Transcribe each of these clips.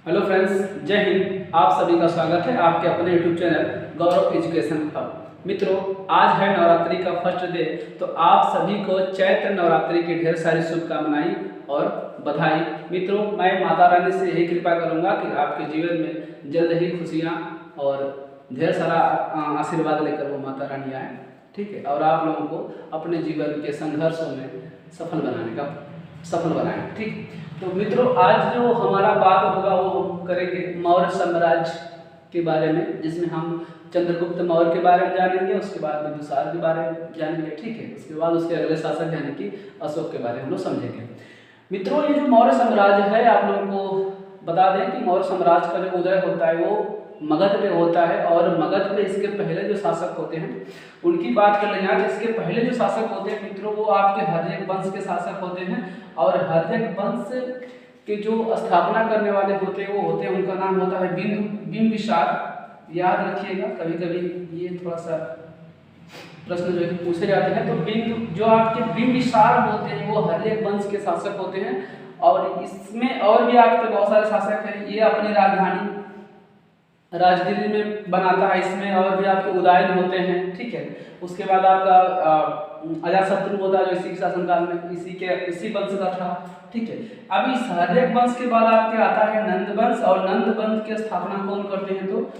Hello friends, जय हिंद। आप सभी का स्वागत है आपके अपने यूट्यूब चैनल गौरव एजुकेशन हब। मित्रों, आज है नवरात्रि का फर्स्ट डे, तो आप सभी को चैत्र नवरात्रि की ढेर सारी शुभकामनाएं और बधाई। मित्रों, मैं माता रानी से यही कृपा करूंगा कि आपके जीवन में जल्द ही खुशियां और ढेर सारा आशीर्वाद लेकर वो माता रानी आए, ठीक है, और आप लोगों को अपने जीवन के संघर्षों में सफल बनाएं, ठीक। तो मित्रों, आज जो हमारा बात होगा वो करेंगे मौर्य साम्राज्य के बारे में, जिसमें हम चंद्रगुप्त मौर्य के बारे में जानेंगे, उसके बाद बिंदुसार के बारे में जानेंगे, ठीक है। उसके बाद उसके अगले शासक यानी कि अशोक के बारे में हम लोग समझेंगे। मित्रों, ये जो मौर्य साम्राज्य है, आप लोगों को बता दें कि मौर्य साम्राज्य का जो उदय होता है वो मगध में होता है, और मगध में इसके पहले जो शासक होते हैं उनकी बात कर लेंगे। तो इसके पहले जो शासक होते हैं मित्रों, वो आपके हर्यक वंश के शासक होते हैं, और हर्यक वंश के जो स्थापना करने वाले होते हैं वो होते हैं, उनका नाम होता है बिंबिसार। याद रखिएगा, कभी कभी ये थोड़ा सा प्रश्न जो है पूछे जाते हैं। तो जो आपके बिंबिसार होते हैं वो हर्यक वंश के शासक होते हैं, और इसमें और भी आपके बहुत सारे शासक हैं। ये अपनी राजधानी राजगिरी में बनाता है, इसमें और भी आपके उदयन होते हैं, ठीक है। उसके बाद आपका अजातशत्रु होता है जो इसी शासनकाल में इसी वंश का था, ठीक है। अब इस हर्यक वंश के बाद आपके आता है नंद वंश, और नंद वंश की स्थापना कौन करते हैं? तो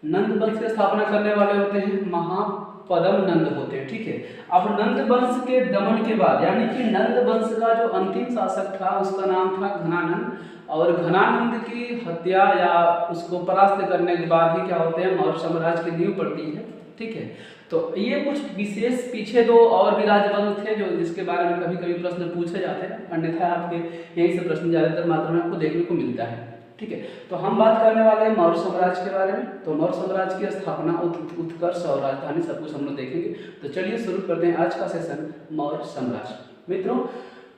नंद वंश की स्थापना करने वाले होते हैं महापद्म नंद होते हैं, ठीक है। अब नंद वंश के दमन के बाद यानी कि नंद वंश का जो अंतिम शासक था उसका नाम था घनानंद, और घनानंद की हत्या या उसको परास्त करने के बाद ही क्या होते हैं, मौर्य साम्राज्य की नींव पड़ती है, ठीक है। तो ये कुछ विशेष पीछे दो और भी राजवंश थे जो जिसके बारे में कभी कभी प्रश्न पूछे जाते हैं, अन्यथा आपके यही से प्रश्न ज़्यादातर मात्रा में आपको देखने को मिलता है, ठीक है। तो हम बात करने वाले हैं मौर्य साम्राज्य के बारे में। तो मौर्य साम्राज्य की स्थापना, उत्कर्ष और राजधानी सब कुछ हम लोग देखेंगे। तो चलिए शुरू करते हैं आज का सेशन, मौर्य साम्राज्य। मित्रों,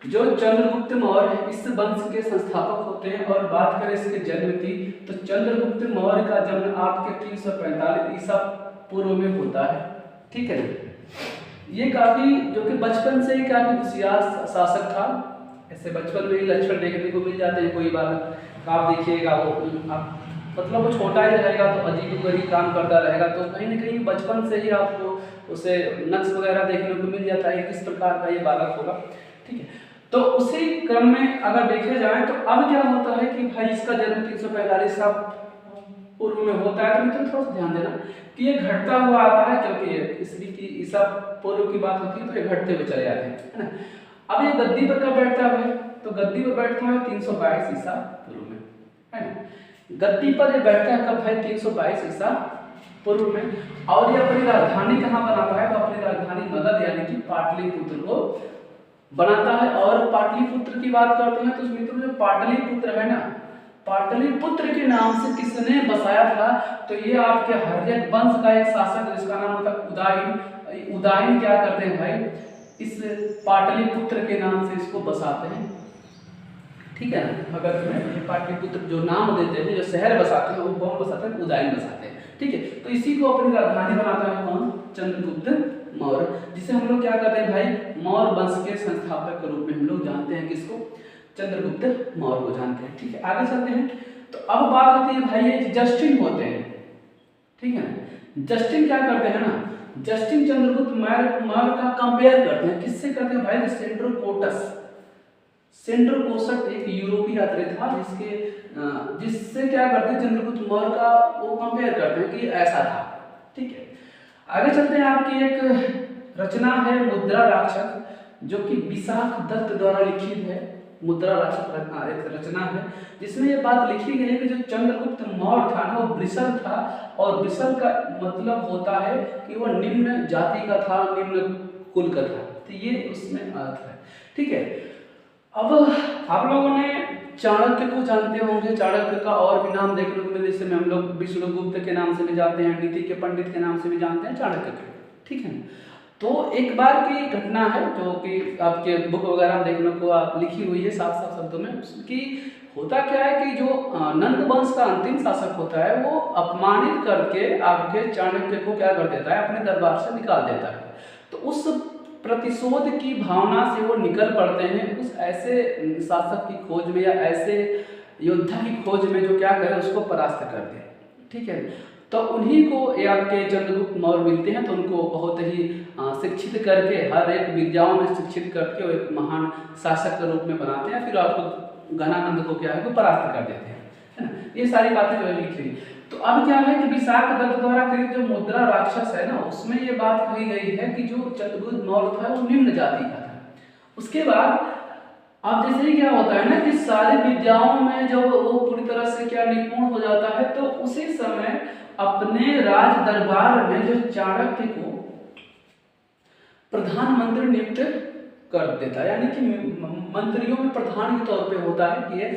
जो चंद्रगुप्त मौर्य इस वंश के संस्थापक होते हैं, और बात करें इसके जन्म की, तो चंद्रगुप्त मौर्य का जन्म आपके 345 ईसा पूर्व में होता है, ठीक है। ये काफी जो कि बचपन से ही काफी होशियार शासक था। ऐसे बचपन में ही लक्षण देखने को मिल जाते हैं। कोई बात आप देखिएगा, वो आप मतलब वो छोटा ही रहेगा तो अजीब काम करता रहेगा, तो कहीं ना कहीं बचपन से ही आपको उसे नक्श वगैरह देखने को मिल जाता है किस प्रकार का ये बालक होगा, ठीक है। तो उसी क्रम में अगर देखे जाए तो अब क्या होता है कि भाई इसका जन्म 345 ईसा पूर्व में होता है। तो मित्रों थोड़ा सा ध्यान देना कि ये घटता हुआ आता है, क्योंकि इसलिए कि ईसा पूर्व की बात होती है तो ये घटते हुए चले जाते हैं, है ना। अब ये गद्दी पर कब बैठता है भाई? तो गद्दी पर बैठता है 322 ईसा पूर्व में, है ना। गद्दी पर ये बैठता है कब है? 322 ईसा पूर्व में। और ये अपनी राजधानी कहाँ बनाता है? तो अपनी राजधानी मगध यानी कि पाटलिपुत्र को बनाता है। और पाटलिपुत्र की बात करते हैं तो मित्रों जो पाटलिपुत्र है ना, पाटलिपुत्र के नाम से किसने बसाया था? तो ये आपके हर्यक वंश का एक शासक जिसका नाम होता है उदयन। उदयन क्या करते हैं भाई? इस पाटलिपुत्र के नाम से इसको बसाते हैं, ठीक है ना। मगध में पाटलिपुत्र जो नाम देते हैं, जो शहर बसाते हैं, वो कौन बसाते हैं? उदयन बसाते हैं, ठीक है। तो इसी को अपनी राजधानी बनाता है कौन? चंद्रगुप्त मौर्य, जिसे हम लोग क्या कहते हैं भाई? मौर्य वंश के संस्थापक के रूप में हम लोग जानते हैं किसको? चंद्रगुप्त मौर्य को जानते हैं, ठीक है। आगे चलते हैं। तो अब बात होती है भाई ये जस्टिन होते हैं, ठीक है ना। जस्टिन क्या करते हैं ना, जस्टिन चंद्रगुप्त मौर्य का कंपेयर करते हैं। किससे करते हैं भाई? सेंड्रोकोटस। सेंड्रोकोटस एक यूरोपीय यात्री था जिससे क्या करते हैं चंद्रगुप्त मौर्य का वो कंपेयर करते हैं कि ऐसा था, ठीक है। आगे चलते हैं। आपकी एक रचना है मुद्रा राक्षस, जो कि विशाख दत्त द्वारा लिखित है। मुद्रा राक्षस एक रचना है जिसमें ये बात लिखी गई है कि जो चंद्रगुप्त मौर्य था ना वो वृषल था, और वृषल का मतलब होता है कि वो निम्न जाति का था, निम्न कुल का था। तो ये उसमें अर्थ है, ठीक है। अब आप लोगों ने चाणक्य को जानते होंगे। चाणक्य का और भी नाम देखने को मिले, जैसे हम लोग विष्णुगुप्त के नाम से भी जानते हैं, नीति के पंडित के नाम से भी जानते हैं चाणक्य के, ठीक है। तो एक बार की घटना है जो कि आपके बुक वगैरह में देखने को लिखी हुई है साफ साफ शब्दों में कि होता क्या है कि जो नंद वंश का अंतिम शासक होता है वो अपमानित करके आपके चाणक्य को क्या कर देता है? अपने दरबार से निकाल देता है। तो उस प्रतिशोध की भावना से वो निकल पड़ते हैं उस ऐसे शासक की खोज में, या ऐसे योद्धा की खोज में जो क्या करे उसको परास्त कर दे, ठीक है। तो उन्हीं को ये आपके चंद्रगुप्त मौर्य मिलते हैं, तो उनको बहुत ही शिक्षित करके हर एक विद्याओं में शिक्षित करके वो एक महान शासक के रूप में बनाते हैं, फिर आपको घनानंद को क्या है वो परास्त कर देते हैं, है ना। ये सारी बातें जो है लिखी हुई। तो अब क्या है कि विशाख दत्त द्वारा कृत जो मुद्रा राक्षस है ना, उसमें ये बात कही गई है कि जो चंद्रगुप्त मौर्य था वो निम्न जाति का था। उसके बाद अब जैसे ही क्या होता है ना कि सारी विद्याओं में जब वो पूरी तरह से क्या निपुण हो जाता है, तो उसी समय अपने राज दरबार में जो चाणक्य को प्रधानमंत्री नियुक्त कर देता है, यानी कि मंत्रियों में प्रधान के तौर पे होता है कि ये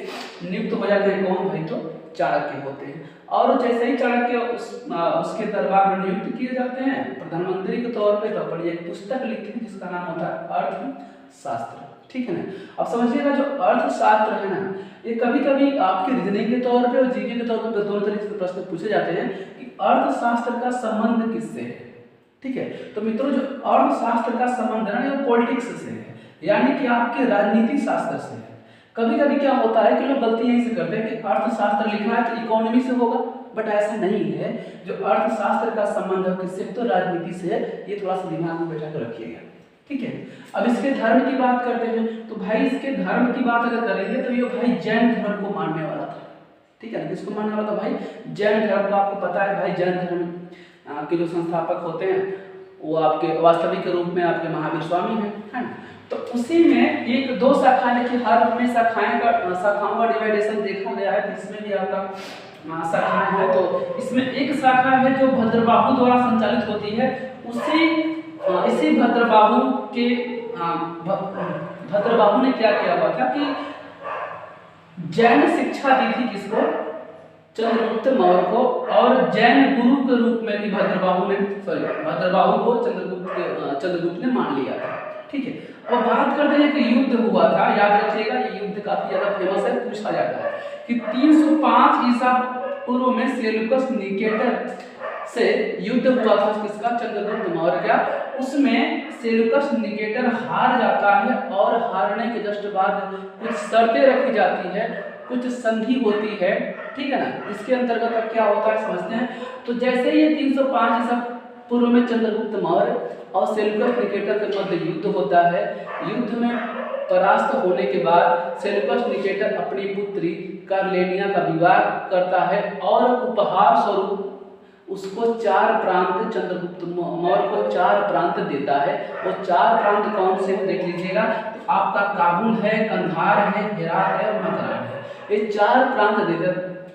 नियुक्त हो जाते हैं। कौन भाई? तो चाणक्य होते हैं। और जैसे ही चाणक्य उसके दरबार में नियुक्त किए जाते हैं प्रधानमंत्री के तौर पे, तो अपनी एक पुस्तक लिखते हैं जिसका नाम होता है अर्थशास्त्र, ठीक है ना। अब समझिएगा जो अर्थशास्त्र है ना, ये कभी कभी आपके रीजनिंग के तौर पे और जीके के तौर पे दोनों तरीके से प्रश्न पूछे जाते हैं कि अर्थशास्त्र का संबंध किससे है, ठीक है। तो मित्रों जो अर्थशास्त्र का संबंध है ना, ये पॉलिटिक्स से है, यानी कि आपके राजनीतिक शास्त्र से है। कभी कभी क्या होता है कि लोग गलती यही से करते हैं कि अर्थशास्त्र लिखा है तो इकोनॉमी से होगा, बट ऐसा नहीं है। जो अर्थशास्त्र का संबंध है किससे? तो राजनीति से है। ये थोड़ा सा दिमाग में बैठा कर रखिएगा, ठीक है। अब इसके धर्म की बात करते हैं, तो भाई इसके धर्म की बात अगर करेंगे तो ये भाई जैन धर्म को मानने वाला था, ठीक है ना। किसको मानने वाला था? भाई जैन धर्म को। आपको पता है भाई जैन धर्म के जो संस्थापक होते हैं वो आपके वास्तविक रूप में आपके महावीर स्वामी हैं, है ना। तो उसी में एक दो शाखाएं कि हर में शाखाओं का डिवाइडेशन देखा गया है, तो इसमें भी आपका शाखाएं है। तो इसमें एक शाखा है जो भद्रबाहु द्वारा संचालित होती है। इसी भद्रबाहु ने क्या किया हुआ था कि जैन शिक्षा दी थी किसको? चंद्रगुप्त मौर्य को। और जैन गुरु के रूप में भी भद्रबाहु को चंद्रगुप्त ने मान लिया था, ठीक है। अब बात करते हैं कि युद्ध हुआ था, याद रखिएगा ये युद्ध काफी ज्यादा फेमस है, पूछा जाता है कि 305 ईसा पूर्व में सेल्यूकस निकेटर से युद्ध हुआ था किसका? चंद्रगुप्त मौर्य का। उसमें सेल्यूकस निकेटर हार जाता है और हारने के जस्ट बाद कुछ शर्तें रखी जाती है, कुछ संधि होती है, ठीक है ना। इसके अंतर्गत अब क्या होता है समझते हैं। तो जैसे ही 305 ईसा पूर्व में चंद्रगुप्त मौर्य और सेल्यूकस निकेटर के मध्य युद्ध होता है। युद्ध में परास्त होने के बाद सेल्यूकस निकेटर अपनी पुत्री कार्लेनिया का विवाह करता है और उपहार स्वरूप उसको 4 प्रांत, चंद्रगुप्त मौर्य को 4 प्रांत देता है। वो 4 प्रांत कौन से देख लीजिएगा, तो आपका काबुल है, कंधार है, हेरात है और मकरान है। ये 4 प्रांत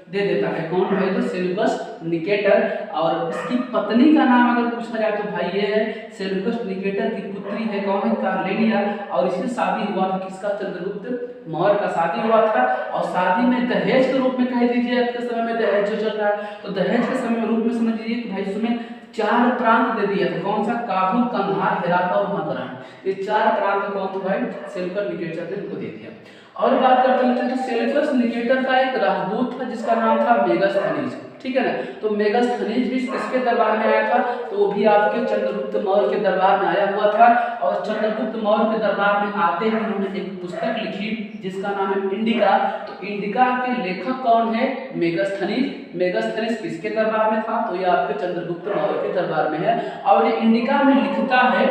दे देता है। कौन भाई? तो सेल्यूकस निकेटर। और इसकी पत्नी का नाम अगर पूछा जाए तो भाई ये है सेल्यूकस निकेटर की पुत्री है, कौन है? कार्लेनिया। और इससे शादी हुआ था किसका? चंद्रगुप्त मौर्य का शादी हुआ था। और शादी में दहेज के रूप में कह दीजिए, अब के समय में दहेज जो चल रहा है, तो दहेज के समय रूप में समझ लीजिए कि भाई इसमें 4 प्रांत दे दिया था। कौन सा? काबुल, कंधार, हेरात और मकरान। ये 4 प्रांत कौन था भाई? सेल्यूकस निकेटर ने उनको दे दिया। और बात करते हैं तो सेल्यूकस निकेटर का एक राजदूत था जिसका नाम था मेगास्थनीज, ठीक है ना। तो मेगास्थनीज भी किसके दरबार में आया था? तो वो भी आपके चंद्रगुप्त मौर्य के दरबार में आया हुआ था। और चंद्रगुप्त मौर्य के दरबार में आते ही उन्होंने एक पुस्तक लिखी जिसका नाम है इंडिका। तो इंडिका के लेखक कौन है? मेगास्थनीज। मेगास्थनीज किसके दरबार में था? तो ये आपके चंद्रगुप्त मौर्य के दरबार में है। और ये इंडिका में लिखता है,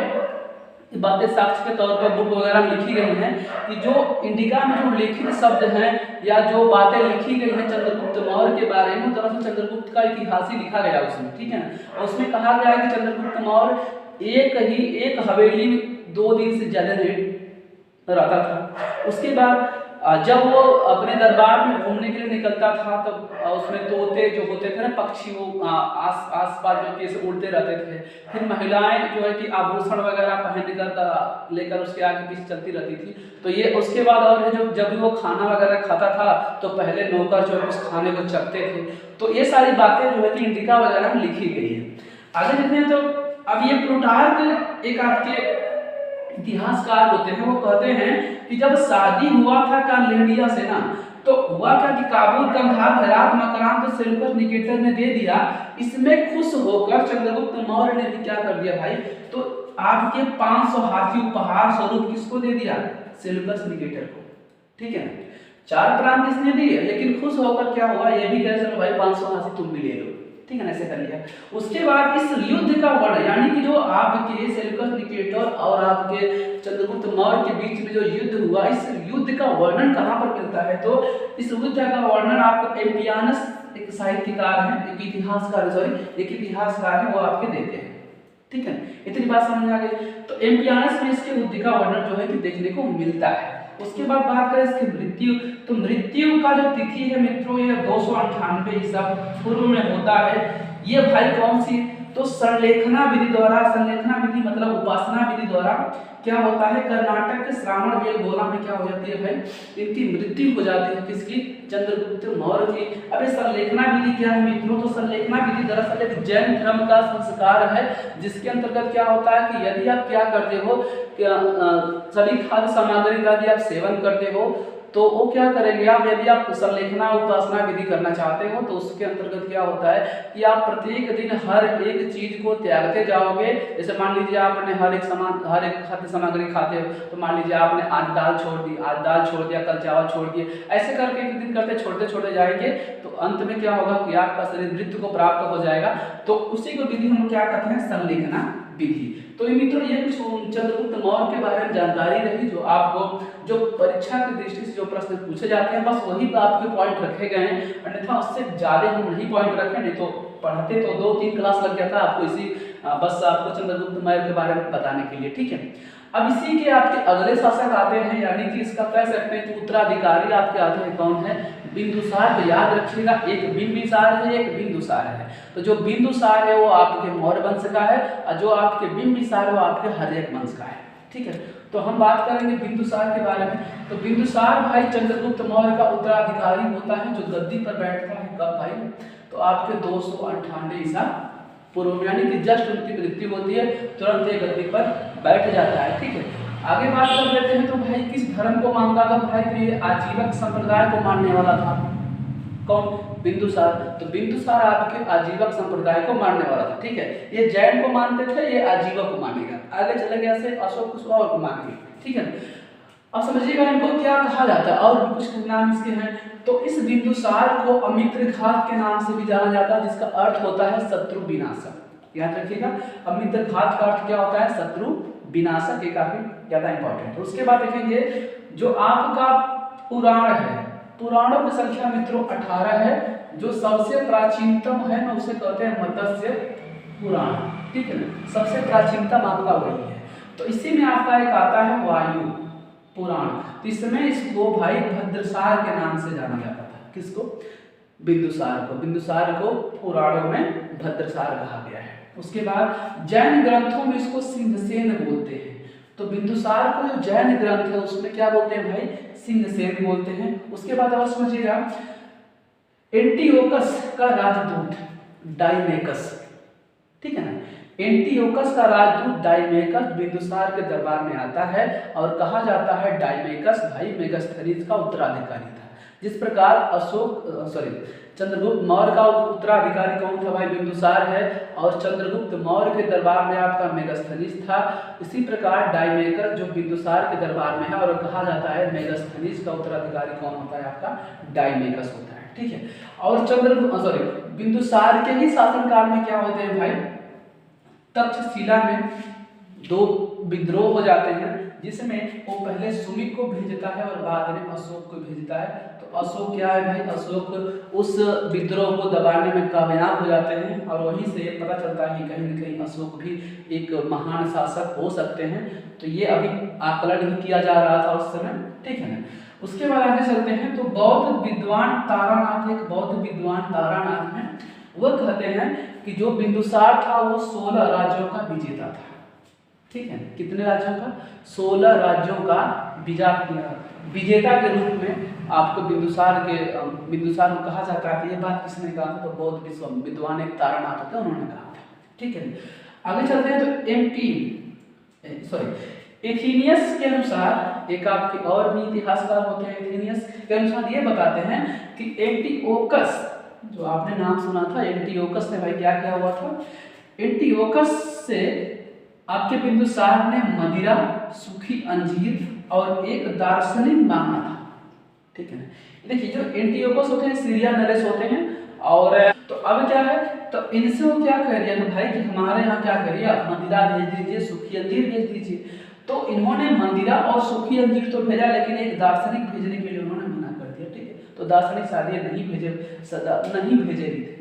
बातें साक्ष्य के तौर पर बुक वगैरह में लिखी गई हैं कि जो इंडिका में जो लिखित शब्द हैं या जो बातें लिखी गई हैं चंद्रगुप्त मौर्य के बारे में, दरअसल चंद्रगुप्त का इतिहास ही लिखा गया उसमें, ठीक है ना। और उसमें कहा गया है कि चंद्रगुप्त मौर्य एक हवेली में 2 दिन से ज्यादा नहीं रहता था। उसके बाद जब वो अपने दरबार में घूमने के लिए निकलता था तब उसमें तोते जो होते थे ना, पक्षी, वो आस पास जो कैसे उड़ते रहते थे। फिर महिलाएं जो है कि आभूषण वगैरह पहन कर लेकर उसके आगे पीछे चलती रहती थी। तो ये उसके बाद और है जब भी वो खाना वगैरह खाता था तो पहले नौकर जो है उस खाने को चखते थे। तो ये सारी बातें जो है कि इंडिका वगैरह में लिखी गई है। आगे देखते हैं तो अब ये प्लूटार्क एक आपके इतिहासकार होते हैं, वो कहते हैं कि जब शादी हुआ था कार्लेनिया से ना, तो हुआ था कि काबुल, कंधार, हेरात, मकरान तो सेल्यूकस निकेटर ने दे दिया। इसमें खुश होकर चंद्रगुप्त मौर्य ने भी क्या कर दिया भाई, तो आपके 500 हाथी उपहार स्वरूप किसको दे दिया? सेल्यूकस निकेटर को, ठीक है ना। 4 प्रांत इसने दिए, लेकिन खुश होकर क्या हुआ, ये भी कह चलो भाई 500 हाथी तुम भी ले लो, ठीक है ना, ऐसे कर लिया। उसके बाद इस युद्ध का वर्णन, यानी कि जो आपके सेल्यूकस निकेटर और आपके चंद्रगुप्त मौर्य के बीच में जो युद्ध हुआ, इस युद्ध का वर्णन कहाँ पर मिलता है, तो इस युद्ध का वर्णन आपको एम्पियानस, एक साहित्यकार है, एक इतिहासकार है, वो आपके देते हैं, ठीक है। इतनी बात समझ आ गई। तो एम्पियानस में इसके युद्ध का वर्णन जो है कि देखने को मिलता है। उसके बाद बात करें इसकी मृत्यु, तो मृत्यु का जो तिथि है मित्रों, ये 298 ईसा पूर्व में होता है। ये भाई कौन सी, तो संलेखना विधि द्वारा, संलेखना विधि मतलब उपासना विधि द्वारा क्या होता है, कर्नाटक के श्रावण बेलगोला में क्या हो जाती है भाई, इनकी मृत्यु हो जाती है, किसकी, चंद्रगुप्त मौर्य की। अब ये संलेखना विधि क्या है मित्रों, तो संलेखना विधि दरअसल एक जैन धर्म का संस्कार है, जिसके अंतर्गत क्या होता है कि यदि आप क्या करते हो, सभी खाद्य सामग्री का यदि आप सेवन करते हो, तो वो क्या करेंगे आप, यदि आप संलेखना उपासना विधि करना चाहते हो, तो उसके अंतर्गत क्या होता है कि आप प्रत्येक दिन हर एक चीज को त्यागते जाओगे। जैसे मान लीजिए आपने हर एक खाद्य सामग्री खाते हो, तो मान लीजिए आपने आज दाल छोड़ दी, आज दाल छोड़ दिया, कल चावल छोड़ दिए, ऐसे करके एक दिन करते छोड़ते जाएंगे, तो अंत में क्या होगा कि आपका शरीर मृत्यु को प्राप्त हो जाएगा। तो उसी को विधि हम क्या कहते हैं, संलेखना विधि। तो मित्रों ये कुछ चंद्रगुप्त मौर्य के बारे में जानकारी रही, जो आपको जो परीक्षा की दृष्टि से जो प्रश्न पूछे जाते हैं, बस वही आपके पॉइंट रखे गए हैं, अन्यथा उससे ज्यादा हम नहीं पॉइंट रखे, नहीं तो पढ़ते तो 2-3 क्लास लग जाता आपको इसी बस आपको चंद्रगुप्त मौर्य के बारे में बताने के लिए, ठीक है। अब इसी के आपके अगले शासक आते हैं, यानी कि इसका कह सकते हैं कि उत्तराधिकारी आपके आते हैं, कौन है, बिंदुसार। तो याद रखिएगा, एक बिंबिसार है, एक बिंदुसार है। तो जो बिंदुसार है वो आपके मौर्य वंश का है, और जो आपके बिंबिसार है वो आपके हर्यक वंश का है, ठीक है। तो हम बात करेंगे बिंदुसार के बारे में। तो बिंदुसार भाई चंद्रगुप्त मौर्य का उत्तराधिकारी होता है, जो गद्दी पर बैठता है कब भाई, तो आपके 298 ईसा पूर्व में, यानी कि जस्ट उनकी मृत्यु होती है, तुरंत ये गद्दी पर बैठ जाता है, ठीक है। आगे बात कर लेते हैं, तो भाई किस धर्म को मानता था भाई, तो ये आजीवक संप्रदाय को मानने वाला था, कौन, बिंदुसार। तो बिंदुसार आपके आजीवक संप्रदाय को मानने वाला था, ठीक है। ये जैन को मानते थे, ये आजीवक को मानेगा। आगे चलेंगे ऐसे अशोक कुशवाहा को मानेंगे, ठीक है। अब समझिएगा इनको क्या कहा जाता है, और भी कुछ नाम इसके हैं। तो इस बिंदुसार को अमित्रघात के नाम से भी जाना जाता है, जिसका अर्थ होता है शत्रु विनाशक। याद रखिएगा, अमित्रघात का अर्थ क्या होता है, शत्रु विनाशक। ये काफी ज्यादा इंपॉर्टेंट है। उसके बाद देखेंगे जो आपका पुराण है, पुराणों की संख्या मित्रों 18 है। जो सबसे प्राचीनतम है ना, उसे कहते हैं मत्स्य पुराण, ठीक है ना, सबसे प्राचीनतम आपका वही है। तो इसी में आपका एक आता है वायु पुराण। तो इसमें इसको भाई भद्रसार के नाम से जाना जाता था, किसको, बिंदुसार को। बिंदुसार को पुराणों में भद्रसार कहा गया है। उसके बाद जैन ग्रंथों में इसको सिंहसेन बोलते हैं। तो बिंदुसार को जो जैन ग्रंथ है उसमें क्या बोलते हैं भाई, सिंहसेन बोलते हैं। उसके बाद आप समझिएगा एंटियोकस का राजदूत डाइमेकस, ठीक है ना, एंटियोकस का राजदूत डाइमेकस बिंदुसार के दरबार में आता है, और कहा जाता है डाइमेकस भाई मेगास्थनीज का उत्तराधिकारी था। जिस प्रकार चंद्रगुप्त मौर्य का उत्तराधिकारी कौन था भाई, बिंदुसार है, और चंद्रगुप्त मौर्य के दरबार में आपका मेगास्थनीज था। इसी प्रकार डाइमेकस जो बिंदुसार के दरबार में है, और कहा जाता है मेगास्थनीज का उत्तराधिकारी कौन होता है, आपका डाइमेकस होता है, ठीक है। और बिंदुसार के ही शासनकाल में क्या होते हैं भाई, तक्षशिला में 2 विद्रोह हो जाते हैं, जिसमें वो पहले सुमिक को भेजता है और बाद में अशोक को भेजता है। तो अशोक क्या है भाई, अशोक उस विद्रोह को दबाने में कामयाब हो जाते हैं, और वहीं से पता चलता है कि कहीं न कहीं अशोक भी एक महान शासक हो सकते हैं। तो ये अभी आकलन ही किया जा रहा था उस समय, ठीक है ना। उसके बाद आगे चलते हैं, तो बौद्ध विद्वान तारानाथ, एक बौद्ध विद्वान तारानाथ हैं, वह कहते हैं कि जो बिंदुसार था वो 16 राज्यों का विजेता था, ठीक है। कितने राज्यों का, 16 राज्यों का विजेता के रूप में आपको बिंदुसार को कहा जाता है। ये बात किसने कहा था, तो बौद्ध विद्वान एक तारानाथ होते हैं, उन्होंने कहा था, ठीक है। आगे चलते हैं, तो एथेनियस के अनुसार, एक आपके और भी इतिहासकार होते हैं, एथेनियस के अनुसार ये बताते हैं कि एंटिओकस, जो आपने नाम सुना था एंटिओकस ने भाई क्या किया हुआ था, एंटिओकस से आपके बिंदुसार ने मदिरा, सूखी अंजीर और एक दार्शनिक मांगा था, ठीक है ना। देखिए जो एंटीओकोस होते हैं सीरिया नरेस होते हैं, और तो अब क्या है, तो इनसे वो क्या कह रही है भाई कि हमारे यहाँ क्या करिए, आप मंदिरा भेज दीजिए, सूखी अंजीर भेज दीजिए। तो इन्होंने मंदिरा और सूखी अंजीर तो भेजा, लेकिन एक दार्शनिक भेजने के लिए उन्होंने मना कर दिया, ठीक है। तो दार्शनिक शादी नहीं भेजेगी थे,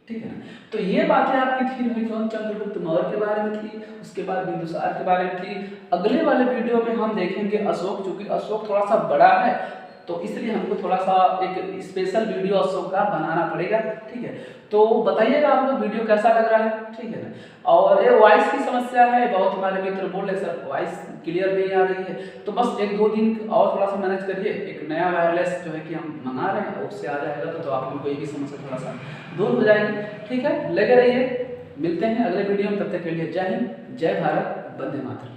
ठीक है ना। तो ये बातें आपकी थी भाई कौन, चंद्रगुप्त मौर्य के बारे में थी, उसके बाद बिंदुसार के बारे में थी। अगले वाले वीडियो में हम देखेंगे अशोक, चूंकि अशोक थोड़ा सा बड़ा है तो इसलिए हमको थोड़ा सा एक स्पेशल वीडियो अशोक का बनाना पड़ेगा, ठीक है। तो बताइएगा आप लोग वीडियो कैसा लग रहा है, ठीक है ना। और ये वॉइस की समस्या है, बहुत हमारे मित्र बोल रहे सर वॉइस क्लियर नहीं आ रही है, तो बस 1-2 दिन और थोड़ा सा मैनेज करिए। एक नया वायरलेस जो है कि हम मंगा रहे हैं, उससे आ जाएगा तो आप लोगों को ये भी समस्या थोड़ा सा दूर हो जाएगी, ठीक है। लगे रहिए, मिलते हैं अगले वीडियो में, तब तक के लिए जय हिंद, जय भारत, वंदे मातरम।